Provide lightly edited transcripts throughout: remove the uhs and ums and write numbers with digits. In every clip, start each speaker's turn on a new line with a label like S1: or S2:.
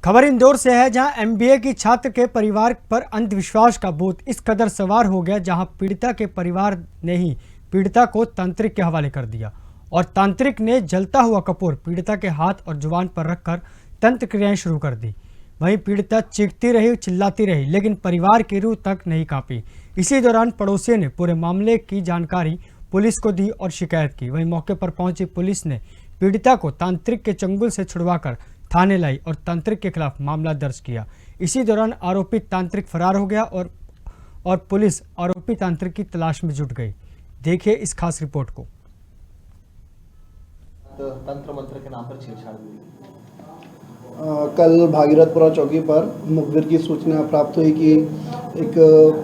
S1: खबर इंदौर से है, जहां एमबीए की छात्र के परिवार पर अंधविश्वास का भूत इस कदर सवार हो गया, जहां पीड़िता के परिवार ने ही पीड़िता को तांत्रिक के हवाले कर दिया और तांत्रिक ने जलता हुआ कपूर पीड़िता के हाथ और जुबान पर रखकर तंत्र क्रियाएं शुरू कर दी। वहीं पीड़िता चीखती रही, चिल्लाती रही, लेकिन परिवार की रूह तक नहीं कांपी। इसी दौरान पड़ोसियों ने पूरे मामले की जानकारी पुलिस को दी और शिकायत की। वहीं मौके पर पहुंची पुलिस ने पीड़िता को तांत्रिक के चंगुल से छुड़वाकर थाने लाई और तांत्रिक के खिलाफ मामला दर्ज किया। इसी दौरान आरोपी तांत्रिक फरार हो गया और पुलिस आरोपी तांत्रिक की तलाश में जुट गई। देखिए इस खास रिपोर्ट को।
S2: तंत्र मंत्र के नाम पर छेड़छाड़ हुई।
S3: कल भागीरथपुरा चौकी पर मुखबिर की सूचना प्राप्त हुई कि एक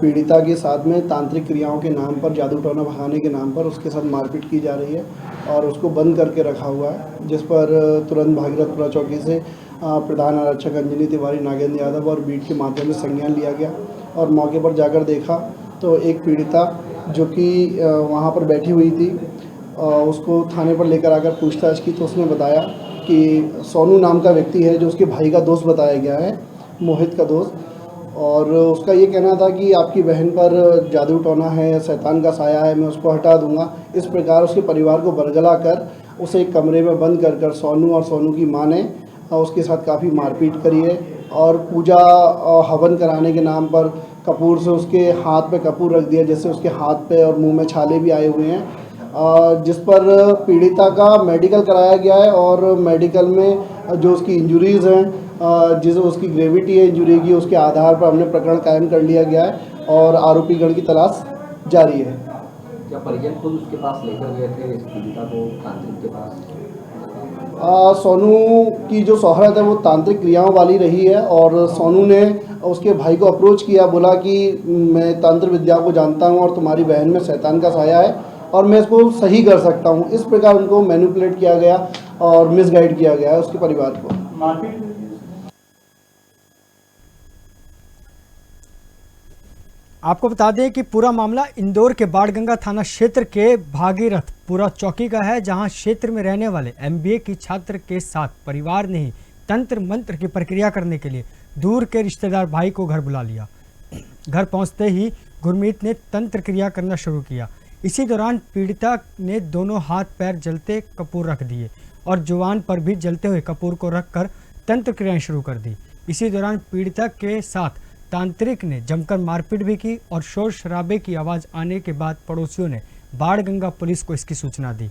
S3: पीड़िता के साथ में तांत्रिक क्रियाओं के नाम पर, जादू टोना भगाने के नाम पर उसके साथ मारपीट की जा रही है और उसको बंद करके रखा हुआ है, जिस पर तुरंत भागीरथपुरा चौकी से प्रधान आरक्षक अंजनी तिवारी, नागेंद्र यादव और बीट के माध्यम से संज्ञान लिया गया और मौके पर जाकर देखा तो एक पीड़िता जो कि वहाँ पर बैठी हुई थी, उसको थाने पर लेकर आकर पूछताछ की तो उसने बताया कि सोनू नाम का व्यक्ति है जो उसके भाई का दोस्त बताया गया है, मोहित का दोस्त, और उसका ये कहना था कि आपकी बहन पर जादू टोना है, शैतान का साया है, मैं उसको हटा दूंगा। इस प्रकार उसके परिवार को बरगला कर उसे एक कमरे में बंद कर सोनू और सोनू की मां ने उसके साथ काफ़ी मारपीट करी है और पूजा हवन कराने के नाम पर कपूर से उसके हाथ पे कपूर रख दिया, जिससे उसके हाथ पे और मुंह में छाले भी आए हुए हैं, जिस पर पीड़िता का मेडिकल कराया गया है और मेडिकल में जो उसकी इंजरीज़ हैं, जिस उसकी ग्रेविटी है इंजरी की, उसके आधार पर हमने प्रकरण कायम कर लिया गया है और आरोपी गण की तलाश जारी है।
S2: क्या परिजन खुद उसके पास लेकर गए थे इस पीड़िता को तांत्रिक के पास?
S3: सोनू की जो शोहरत है वो तांत्रिक क्रियाओं वाली रही है और सोनू ने उसके भाई को अप्रोच किया, बोला कि मैं तंत्र विद्या को जानता हूँ और तुम्हारी बहन में शैतान का साया है और मैं इसको सही कर सकता हूँ। इस प्रकार उनको मैनिपुलेट किया गया और मिसगाइड किया गया है उसके परिवार को।
S1: आपको बता दें कि पूरा मामला इंदौर के बाणगंगा थाना क्षेत्र के भागीरथपुरा चौकी का है, जहां क्षेत्र में रहने वाले एमबीए की छात्र के साथ परिवार ने ही तंत्र मंत्र की प्रक्रिया करने के लिए दूर के रिश्तेदार भाई को घर बुला लिया। घर पहुंचते ही गुरमीत ने तंत्र क्रिया करना शुरू किया। इसी दौरान पीड़िता ने दोनों हाथ पैर जलते कपूर रख दिए और जुबान पर भी जलते हुए कपूर को रखकर तंत्र क्रियाएं शुरू कर दी। इसी दौरान पीड़िता के साथ तांत्रिक ने जमकर मारपीट भी की और शोर शराबे की आवाज़ आने के बाद पड़ोसियों ने बाणगंगा पुलिस को इसकी सूचना दी।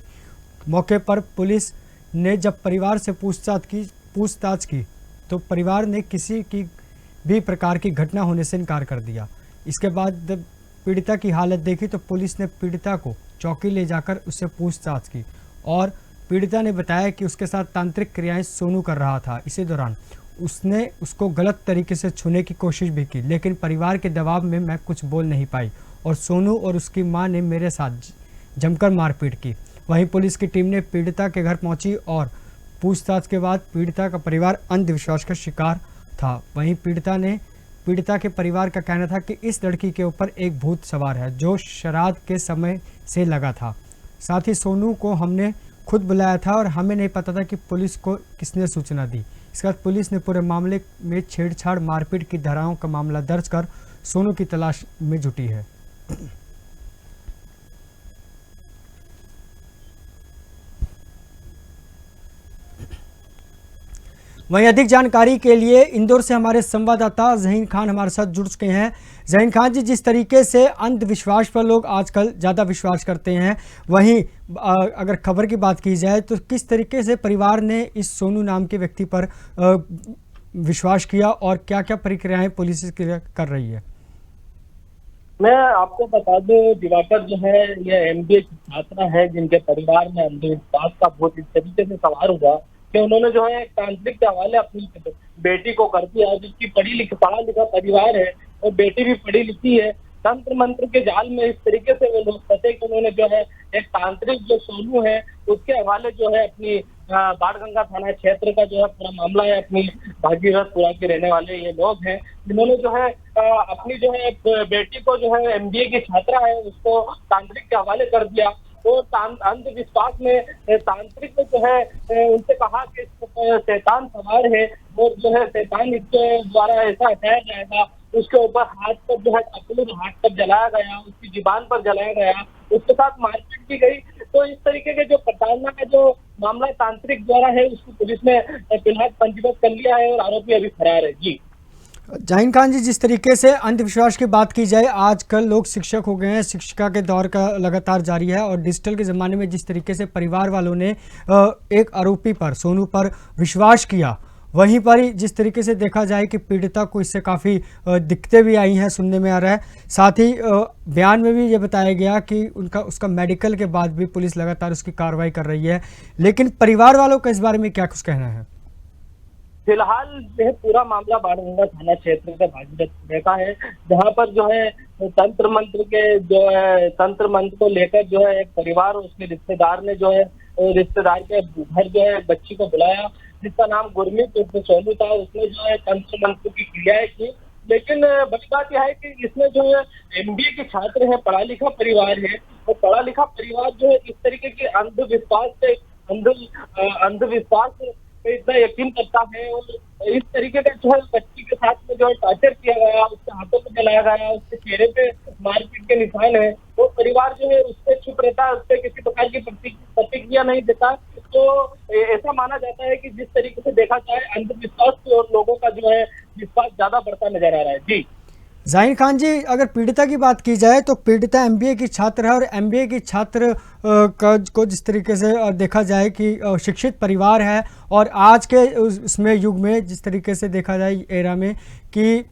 S1: मौके पर पुलिस ने जब परिवार से पूछताछ की तो परिवार ने किसी की भी प्रकार की घटना होने से इनकार कर दिया। इसके बाद जब पीड़िता की हालत देखी तो पुलिस ने पीड़िता को चौकी ले जाकर उससे पूछताछ की और पीड़िता ने बताया कि उसके साथ तांत्रिक क्रियाएं सोनू कर रहा था। इसी दौरान उसने उसको गलत तरीके से छूने की कोशिश भी की, लेकिन परिवार के दबाव में मैं कुछ बोल नहीं पाई और सोनू और उसकी मां ने मेरे साथ जमकर मारपीट की। वहीं पुलिस की टीम ने पीड़िता के घर पहुंची और पूछताछ के बाद पीड़िता का परिवार अंधविश्वास का शिकार था। वहीं पीड़िता के परिवार का कहना था कि इस लड़की के ऊपर एक भूत सवार है जो श्राद्ध के समय से लगा था। साथ ही सोनू को हमने खुद बुलाया था और हमें नहीं पता था कि पुलिस को किसने सूचना दी। इसके बाद पुलिस ने पूरे मामले में छेड़छाड़ मारपीट की धाराओं का मामला दर्ज कर सोनू की तलाश में जुटी है। वहीं अधिक जानकारी के लिए इंदौर से हमारे संवाददाता जहीन खान हमारे साथ जुड़ चुके हैं। जहीन खान जी, जिस तरीके से अंधविश्वास पर लोग आजकल ज़्यादा विश्वास करते हैं, वहीं अगर खबर की बात की जाए तो किस तरीके से परिवार ने इस सोनू नाम के व्यक्ति पर विश्वास किया और क्या क्या प्रक्रियाएं पुलिस कर रही है?
S4: मैं आपको बता दूं, दिवाकर जो है यह एमबीए की छात्रा है जिनके परिवार में अंधविश्वास का बहुत इस तरीके से सवार हुआ कि उन्होंने जो है तांत्रिक के हवाले अपनी बेटी को कर दिया, जिसकी पढ़ा लिखा परिवार है और बेटी भी पढ़ी लिखी है। तंत्र मंत्र के जाल में इस तरीके से वो लोग फंसे कि उन्होंने जो है एक तांत्रिक जो सोनू है उसके हवाले जो है अपनी बाणगंगा थाना क्षेत्र का जो है पूरा मामला है, अपनी भागीरथपुरा के रहने वाले ये लोग हैं जिन्होंने जो है अपनी जो है बेटी को जो है एमबीए की छात्रा है उसको तांत्रिक के हवाले कर दिया और अंधविश्वास में तांत्रिक ने जो है उनसे कहा कि इस पर शैतान सवार है और जो है शैतान इसके द्वारा ऐसा हटाया जाएगा। उसके ऊपर हाथ पर जो है कपूर हाथ पर जलाया गया, उसकी जुबान पर जलाया गया, उसके साथ मारपीट की गई। तो इस तरीके के जो प्रताड़ना का जो मामला तांत्रिक द्वारा है उसको पुलिस ने फिलहाल पंजीबद्ध कर लिया है और आरोपी अभी फरार है। जी
S1: जाहिन खान जी, जिस तरीके से अंधविश्वास की बात की जाए, आजकल लोग शिक्षक हो गए हैं, शिक्षिका के दौर का लगातार जारी है और डिजिटल के ज़माने में जिस तरीके से परिवार वालों ने एक आरोपी पर, सोनू पर विश्वास किया, वहीं पर ही जिस तरीके से देखा जाए कि पीड़िता को इससे काफ़ी दिक्कतें भी आई हैं, सुनने में आ रहा है। साथ ही बयान में भी ये बताया गया कि उसका मेडिकल के बाद भी पुलिस लगातार उसकी कार्रवाई कर रही है, लेकिन परिवार वालों का इस बारे में क्या कुछ कहना है?
S4: फिलहाल यह पूरा मामला बाणगंगा थाना क्षेत्र के भागीरथ का है, जहां पर जो है तंत्र मंत्र को लेकर जो है एक परिवार और उसके रिश्तेदार ने जो है रिश्तेदार के घर जो है बच्ची को बुलाया, जिसका नाम गुरमीत उर्फ सोनू था। उसने जो है तंत्र मंत्र की क्रियाएं की, लेकिन बड़ी बात यह है कि इसमें जो है एमबीए के छात्र है, पढ़ा लिखा परिवार है, और पढ़ा लिखा परिवार जो है इस तरीके के अंधविश्वास पे इतना यकीन करता है और इस तरीके का जो है बच्ची के साथ में जो है टॉर्चर किया गया, उसके हाथों पे जलाया गया, उसके चेहरे पे मारपीट के निशान है, वो परिवार जो है उससे चुप रहता है, उससे किसी प्रकार की प्रतिक्रिया नहीं देता। तो ऐसा माना जाता है कि जिस तरीके से देखा जाए अंधविश्वास की और लोगों का जो है विश्वास ज्यादा बढ़ता नजर आ रहा है। जी
S1: जाहिन खान जी, अगर पीड़िता की बात की जाए तो पीड़िता एमबीए की छात्र है और एमबीए की छात्र को जिस तरीके से देखा जाए कि शिक्षित परिवार है और आज के उसमें युग में जिस तरीके से देखा जाए एरा में कि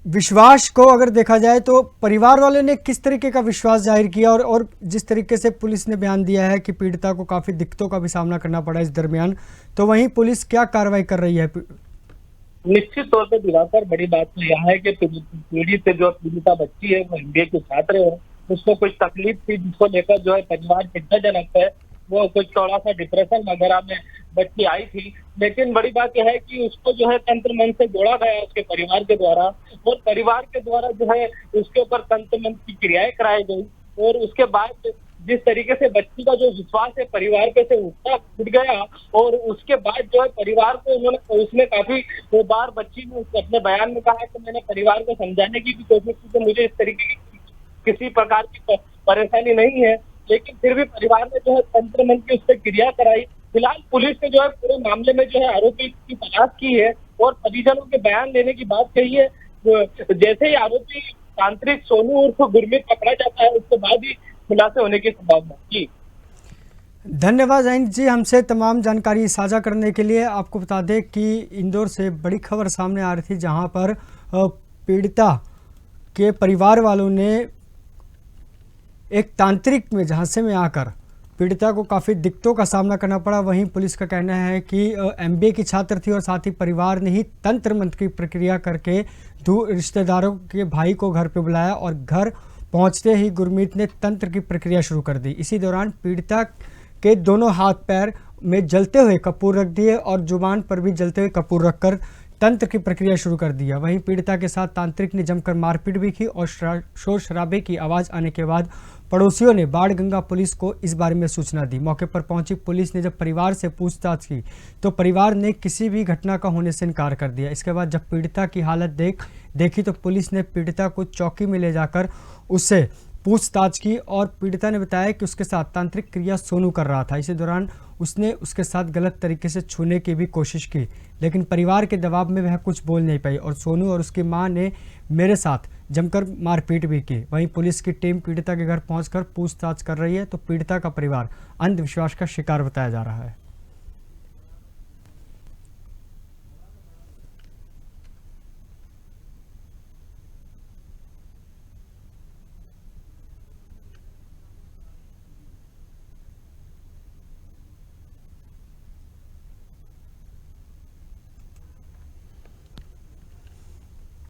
S1: विश्वास को अगर देखा जाए तो परिवार वाले ने किस तरीके का विश्वास जाहिर किया और जिस तरीके से पुलिस ने बयान दिया है कि पीड़िता को काफ़ी दिक्कतों का भी सामना करना पड़ा इस दरमियान, तो वहीं पुलिस क्या कार्रवाई कर रही है?
S4: निश्चित तौर पर दिवाकर, बड़ी बात तो यह है कि पीड़िता बच्ची है वो एमबीए के छात्र है, उसको कुछ तकलीफ थी जिसको लेकर जो है परिवार चिंताजनक है, वो कुछ थोड़ा सा डिप्रेशन वगैरह में बच्ची आई थी। लेकिन बड़ी बात यह है कि उसको जो है तंत्र मंत्र से जोड़ा गया उसके परिवार के द्वारा, और परिवार के द्वारा जो है उसके ऊपर तंत्र मंत्र की क्रियाएं कराई गई, और उसके बाद जिस तरीके से बच्ची का जो विश्वास है परिवार पे से उठ गया, और उसके बाद जो है परिवार को उसने काफी बार बच्ची ने अपने बयान में कहा कि मैंने परिवार को समझाने की भी कोशिश की कि मुझे इस तरीके की किसी प्रकार की परेशानी नहीं है, लेकिन फिर भी परिवार ने जो है तंत्र मंत्र की उस पर क्रिया कराई। फिलहाल पुलिस ने जो है पूरे मामले में जो है आरोपी की तलाश की है और परिजनों के बयान लेने की बात कही है। जैसे ही आरोपी तांत्रिक सोनू उर्फ गुरमीत पकड़ा जाता है, उसके बाद ही खुलासे होने की संभावना। जी
S1: धन्यवाद जाहिन जी, हमसे तमाम जानकारी साझा करने के लिए। आपको बता दें कि इंदौर से बड़ी खबर सामने आ रही थी, जहां पर पीड़िता के परिवार वालों ने एक तांत्रिक में झांसे में आकर पीड़िता को काफ़ी दिक्कतों का सामना करना पड़ा। वहीं पुलिस का कहना है कि एमबीए की छात्र थी और साथ ही परिवार ने ही तंत्र मंत्र की प्रक्रिया करके रिश्तेदारों के भाई को घर पे बुलाया और घर पहुंचते ही गुरमीत ने तंत्र की प्रक्रिया शुरू कर दी। इसी दौरान पीड़िता के दोनों हाथ पैर में जलते हुए कपूर रख दिए और जुबान पर भी जलते हुए कपूर रखकर तंत्र की प्रक्रिया शुरू कर दिया। वहीं पीड़िता के साथ तांत्रिक ने जमकर मारपीट भी की और शोर शराबे की आवाज़ आने के बाद पड़ोसियों ने बाणगंगा पुलिस को इस बारे में सूचना दी। मौके पर पहुंची पुलिस ने जब परिवार से पूछताछ की तो परिवार ने किसी भी घटना का होने से इनकार कर दिया। इसके बाद जब पीड़िता की हालत देखी तो पुलिस ने पीड़िता को चौकी में ले जाकर उससे पूछताछ की और पीड़िता ने बताया कि उसके साथ तांत्रिक क्रिया सोनू कर रहा था। इसी दौरान उसने उसके साथ गलत तरीके से छूने की भी कोशिश की, लेकिन परिवार के दबाव में वह कुछ बोल नहीं पाई और सोनू और उसकी मां ने मेरे साथ जमकर मारपीट भी की। वहीं पुलिस की टीम पीड़िता के घर पहुंचकर पूछताछ कर रही है, तो पीड़िता का परिवार अंधविश्वास का शिकार बताया जा रहा है।